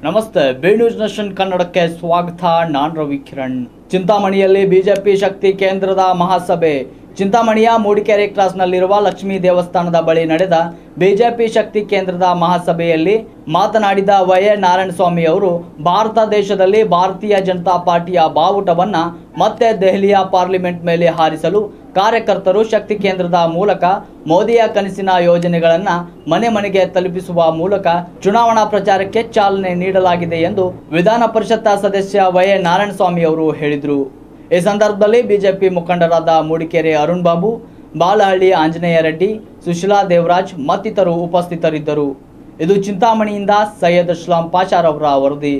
ನಮಸ್ತೆ, B News nation ಕನ್ನಡಕ್ಕೆ ಸ್ವಾಗತ. ನಾನು ರವಿ ಕಿರಣ್. ಚಿಂತಾಮಣಿಯಲ್ಲಿ ಬಿಜೆಪಿ ಶಕ್ತಿ ಕೇಂದ್ರದ ಮಹಾಸಭೆ. ಚಿಂತಾಮಣಿಯ ಮೂಡಿಕೆರೆ ಕ್ರಾಸ್ನಲ್ಲಿರುವ ಲಕ್ಷ್ಮೀ ದೇವಸ್ಥಾನದ ಬಳಿ ನಡೆದ ಬಿಜೆಪಿ ಶಕ್ತಿ ಕೇಂದ್ರದ ಮಹಾಸಭೆಯಲ್ಲಿ ಮಾತನಾಡಿದ ವೈ ನಾರಾಯಣಸ್ವಾಮಿ ಅವರು, ಭಾರತ ದೇಶದಲ್ಲಿ ಭಾರತೀಯ ಜನತಾ ಪಾರ್ಟಿಯ ಬಾವುಟವನ್ನ ಮತ್ತೆ ದೆಹಲಿಯ ಪಾರ್ಲಿಮೆಂಟ್ ಮೇಲೆ ಹಾರಿಸಲು ಕಾರ್ಯಕರ್ತರು ಶಕ್ತಿ ಕೇಂದ್ರದ ಮೂಲಕ ಮೋದಿಯ ಕನಸಿನ ಯೋಜನೆಗಳನ್ನ ಮನೆ ಮನೆಗೆ ತಲುಪಿಸುವ ಮೂಲಕ ಚುನಾವಣಾ ಪ್ರಚಾರಕ್ಕೆ ಚಾಲನೆ ನೀಡಲಾಗಿದೆ ಎಂದು ವಿಧಾನ ಪರಿಷತ್ ಸದಸ್ಯ ವೈ ನಾರಾಯಣಸ್ವಾಮಿ ಅವರು ಹೇಳಿದರು. ಈ ಸಂದರ್ಭದಲ್ಲಿ ಬಿಜೆಪಿ ಮುಖಂಡರಾದ ಮೂಡಿಕೆರೆ ಅರುಣ್ ಬಾಬು, ಬಾಲಹಳ್ಳಿ ಆಂಜನೇಯ ರೆಡ್ಡಿ, ಸುಶೀಲಾ ದೇವರಾಜ್ ಮತ್ತಿತರರು ಉಪಸ್ಥಿತರಿದ್ದರು. ಇದು ಚಿಂತಾಮಣಿಯಿಂದ ಸೈಯದ್ ಇಸ್ಲಾಂ ಪಾಷಾರ್ ಅವರ ವರದಿ.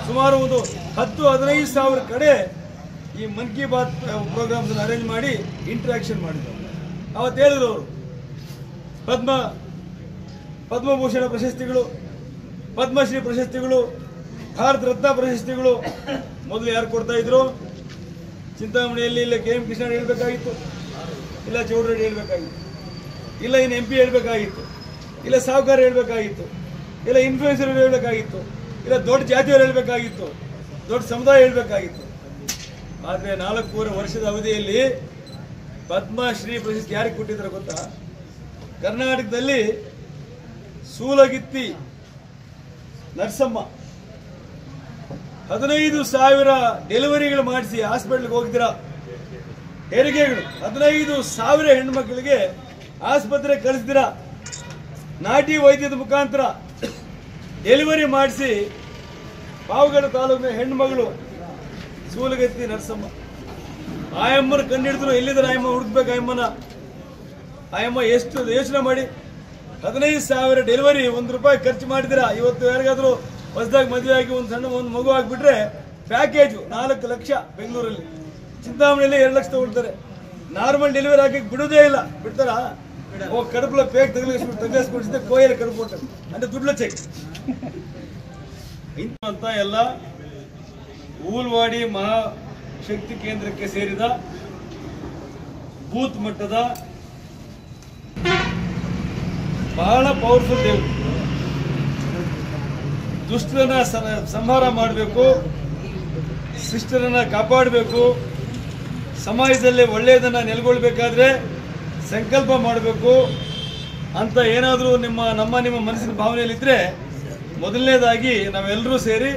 ಸುಮಾರು 10-15 ಸಾವಿರ ಕಡೆ ಈ ಮನ್ ಕಿ ಬಾತ್ ಪ್ರೋಗ್ರಾಮ್ಸ್ ಅರೇಂಜ್ ಮಾಡಿ ಇಂಟ್ರಾಕ್ಷನ್ ಮಾಡಿದ್ರು. ಅವತ್ತು ಹೇಳಿದ್ರು ಅವರು ಪದ್ಮಭೂಷಣ ಪ್ರಶಸ್ತಿಗಳು, ಪದ್ಮಶ್ರೀ ಪ್ರಶಸ್ತಿಗಳು, ಭಾರತ ರತ್ನ ಪ್ರಶಸ್ತಿಗಳು ಮೊದಲು ಯಾರು ಕೊಡ್ತಾ ಇದ್ರು? ಚಿಂತಾಮಣಿಯಲ್ಲಿ ಇಲ್ಲ KM ಕೃಷ್ಣ ಹೇಳ್ಬೇಕಾಗಿತ್ತು, ಇಲ್ಲ ಚೌಡರೆಡ್ಡಿ ಹೇಳ್ಬೇಕಾಗಿತ್ತು, ಇಲ್ಲ ಇನ್ನು MP ಹೇಳ್ಬೇಕಾಗಿತ್ತು, ಇಲ್ಲ ಸಾಹುಕಾರ ಹೇಳ್ಬೇಕಾಗಿತ್ತು, ಇಲ್ಲ ಇನ್ಫ್ಲೂಯೆನ್ಸರ್ ಹೇಳ್ಬೇಕಾಗಿತ್ತು, ಇಲ್ಲ ದೊಡ್ಡ ಜಾತಿಯವರು ಹೇಳ್ಬೇಕಾಗಿತ್ತು, ದೊಡ್ಡ ಸಮುದಾಯ ಹೇಳ್ಬೇಕಾಗಿತ್ತು. ಆದರೆ 4.5 ವರ್ಷದ ಅವಧಿಯಲ್ಲಿ ಪದ್ಮಶ್ರೀ ಪ್ರಶಸ್ತಿ ಯಾರಿಗೆ ಕೊಟ್ಟಿದ್ದಾರೆ ಗೊತ್ತಾ? ಕರ್ನಾಟಕದಲ್ಲಿ ಸೂಲಗಿತ್ತಿ ನರಸಮ್ಮ 15,000 ಡೆಲಿವರಿಗಳು ಮಾಡಿಸಿ ಹಾಸ್ಪಿಟಲ್ಗೆ ಹೋಗಿದ್ದೀರಾ. ಹೆರಿಗೆಗಳು 15,000 ಹೆಣ್ಮಕ್ಳಿಗೆ ಆಸ್ಪತ್ರೆ ಕಳಿಸಿದಿರಾ. ನಾಟಿ ವೈದ್ಯದ ಮುಖಾಂತರ ಡೆಲಿವರಿ ಮಾಡಿಸಿ ಪಾವಗಡ ತಾಲೂಕಿನ ಹೆಣ್ಮಗಳು ಸೂಲಗತ್ತಿ ನರಸಮ್ಮ ಆಯಮ್ಮನ ಕಂಡಿಡಿದ್ರು. ಎಲ್ಲಿದ್ದಾರೆ ಆಯಮ್ಮ? ಹುಡುಕ್ಬೇಕು ಆಯಮ್ಮ ಎಷ್ಟು ಯೋಚನೆ ಮಾಡಿ 15,000 ಡೆಲಿವರಿ, ₹1 ಖರ್ಚು ಮಾಡಿದಿರಾ. ಇವತ್ತು ಯಾರಿಗಾದ್ರೂ ಹೊಸದಾಗಿ ಮದುವೆ ಆಗಿ ಒಂದು ಮಗು ಆಗಿಬಿಟ್ರೆ ಪ್ಯಾಕೇಜು 4 ಲಕ್ಷ ಬೆಂಗಳೂರಲ್ಲಿ, ಚಿಂತಾಮಣಿಯಲ್ಲಿ 2 ಲಕ್ಷ ತಗೊಳ್ತಾರೆ. ನಾರ್ಮಲ್ ಡೆಲಿವರಿ ಹಾಕಿ ಬಿಡೋದೇ ಇಲ್ಲ. ಬಿಡ್ತಾರಾ? ಕಡುಪುಲ ಪೇಕ್ ತಗಲಿಸ್ಕೊಡಿಸಿದ್ರೆ ಕೋಯಲ್ಲಿ ಕಡುಪು ಕೊಡ್ತಾರೆ ಅಂದ್ರೆ ದುಡ್ಲ ಚೆಕ್ ಇಂತ ಎಲ್ಲ ಊಲ್ವಾಡಿ ಮಹಾಶಕ್ತಿ ಕೇಂದ್ರಕ್ಕೆ ಸೇರಿದ ಬೂತ್ ಮಟ್ಟದ ಬಹಳ ಪವರ್ಫುಲ್ ದೇವರು. ದುಷ್ಟರನ್ನ ಸಂಹಾರ ಮಾಡಬೇಕು, ಶಿಷ್ಟರನ್ನ ಕಾಪಾಡಬೇಕು, ಸಮಾಜದಲ್ಲಿ ಒಳ್ಳೆಯದನ್ನ ನೆಲೆಗೊಳ್ಳಬೇಕಾದ್ರೆ ಸಂಕಲ್ಪ ಮಾಡಬೇಕು ಅಂತ ಏನಾದರೂ ನಿಮ್ಮ ಮನಸ್ಸಿನ ಭಾವನೆಯಲ್ಲಿದ್ದರೆ ಮೊದಲನೇದಾಗಿ ನಾವೆಲ್ಲರೂ ಸೇರಿ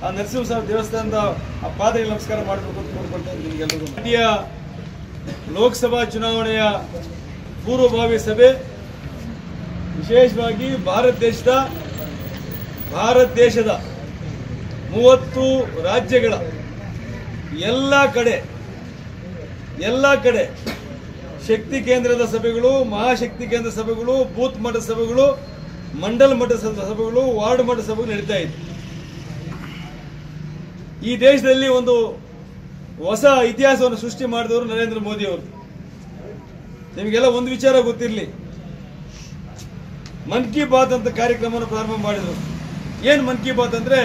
ಆ ನರಸಿಂಹಸ್ವಾಮಿ ದೇವಸ್ಥಾನದ ಆ ಪಾದಕ್ಕೆ ನಮಸ್ಕಾರ ಮಾಡಬೇಕು ಅಂತ ಕೋರ್ಕೊಳ್ತಾ ಇದ್ದೀನಿ ನಿಮಗೆಲ್ಲರಿಗೂ. ಇಂಡಿಯ ಲೋಕಸಭಾ ಚುನಾವಣೆಯ ಪೂರ್ವಭಾವಿ ಸಭೆ, ವಿಶೇಷವಾಗಿ ಭಾರತ ದೇಶದ 30 ರಾಜ್ಯಗಳ ಎಲ್ಲ ಕಡೆ ಶಕ್ತಿ ಕೇಂದ್ರದ ಸಭೆಗಳು, ಮಹಾಶಕ್ತಿ ಕೇಂದ್ರ ಸಭೆಗಳು, ಬೂತ್ ಮಟ್ಟದ ಸಭೆಗಳು, ಮಂಡಲ ಮಟ್ಟದ ಸಭೆಗಳು, ವಾರ್ಡ್ ಮಟ್ಟದ ಸಭೆಗಳು ನಡೀತಾ ಇದೆ. ಈ ದೇಶದಲ್ಲಿ ಒಂದು ಹೊಸ ಇತಿಹಾಸವನ್ನು ಸೃಷ್ಟಿ ಮಾಡಿದವರು ನರೇಂದ್ರ ಮೋದಿ ಅವರು. ನಿಮಗೆಲ್ಲ ಒಂದು ವಿಚಾರ ಗೊತ್ತಿರಲಿ, ಮನ್ ಕಿ ಬಾತ್ ಅಂತ ಕಾರ್ಯಕ್ರಮವನ್ನು ಪ್ರಾರಂಭ ಮಾಡಿದರು. ಏನು ಮನ್ ಕಿ ಬಾತ್ ಅಂದ್ರೆ,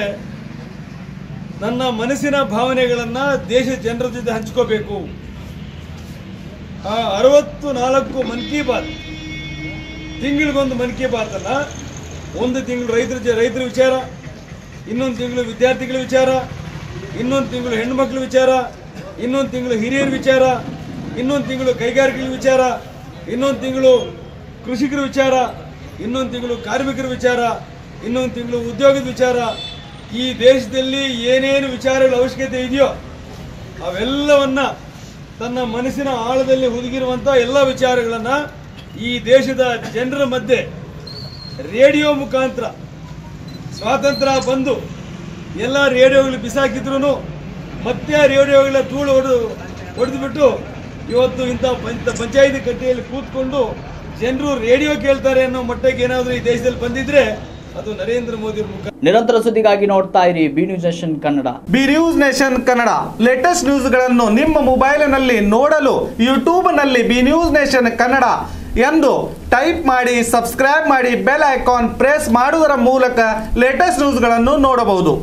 ನನ್ನ ಮನಸ್ಸಿನ ಭಾವನೆಗಳನ್ನ ದೇಶದ ಜನರ ಜೊತೆ ಹಂಚ್ಕೋಬೇಕು. ಆ 64 ಮನ್ ಕಿ ಬಾತ್, ತಿಂಗಳಿಗೊಂದು ಮನ್ ಕಿ ಬಾತ್ ಅಲ್ಲ. ಒಂದು ತಿಂಗಳು ರೈತರ ವಿಚಾರ, ಇನ್ನೊಂದು ತಿಂಗಳು ವಿದ್ಯಾರ್ಥಿಗಳ ವಿಚಾರ, ಇನ್ನೊಂದು ತಿಂಗಳು ಹೆಣ್ಣುಮಕ್ಳ ವಿಚಾರ, ಇನ್ನೊಂದು ತಿಂಗಳು ಹಿರಿಯರ ವಿಚಾರ, ಇನ್ನೊಂದು ತಿಂಗಳು ಕೈಗಾರಿಕೆಗಳ ವಿಚಾರ, ಇನ್ನೊಂದು ತಿಂಗಳು ಕೃಷಿಕರ ವಿಚಾರ, ಇನ್ನೊಂದು ತಿಂಗಳು ಕಾರ್ಮಿಕರ ವಿಚಾರ, ಇನ್ನೊಂದು ತಿಂಗಳು ಉದ್ಯೋಗದ ವಿಚಾರ. ಈ ದೇಶದಲ್ಲಿ ಏನೇನು ವಿಚಾರಗಳ ಅವಶ್ಯಕತೆ ಇದೆಯೋ ಅವೆಲ್ಲವನ್ನ ತನ್ನ ಮನಸ್ಸಿನ ಆಳದಲ್ಲಿ ಹುದುಗಿರುವಂತಹ ಎಲ್ಲ ವಿಚಾರಗಳನ್ನ ಈ ದೇಶದ ಜನರ ಮಧ್ಯೆ ರೇಡಿಯೋ ಮುಖಾಂತರ, ಸ್ವಾತಂತ್ರ್ಯ ಬಂದು ಎಲ್ಲ ರೇಡಿಯೋಗಳು ಬಿಸಾಕಿದ್ರು ಮತ್ತೆ ಆ ರೇಡಿಯೋಗಳ ಧೂಳು ಹೊಡೆದುಬಿಟ್ಟು ಇವತ್ತು ಇಂಥ ಪಂಚಾಯಿತಿ ಕಟ್ಟೆಯಲ್ಲಿ ಕೂತ್ಕೊಂಡು ಜನರು ರೇಡಿಯೋ ಕೇಳ್ತಾರೆ ಅನ್ನೋ ಮಟ್ಟಕ್ಕೆ ಏನಾದರೂ ಈ ದೇಶದಲ್ಲಿ ಬಂದಿದ್ರೆ ಅದು ನರೇಂದ್ರ ಮೋದಿ ಮುಖ. ನಿರಂತರ ಸುದ್ದಿಗಾಗಿ ನೋಡ್ತಾ ಇರಿ B News Nation Kannada. B News Nation Kannada latest ನ್ಯೂಸ್ಗಳನ್ನು ನಿಮ್ಮ ಮೊಬೈಲಿನಲ್ಲಿ ನೋಡಲು ಯೂಟ್ಯೂಬ್ನಲ್ಲಿ ಬಿ ನ್ಯೂಸ್ ನೇಷನ್ ಕನ್ನಡ ಎಂದು ಟೈಪ್ ಮಾಡಿ, ಸಬ್ಸ್ಕ್ರೈಬ್ ಮಾಡಿ, ಬೆಲ್ ಐಕಾನ್ ಪ್ರೆಸ್ ಮಾಡುವುದರ ಮೂಲಕ ಲೇಟೆಸ್ಟ್ ನ್ಯೂಸ್ಗಳನ್ನು ನೋಡಬಹುದು.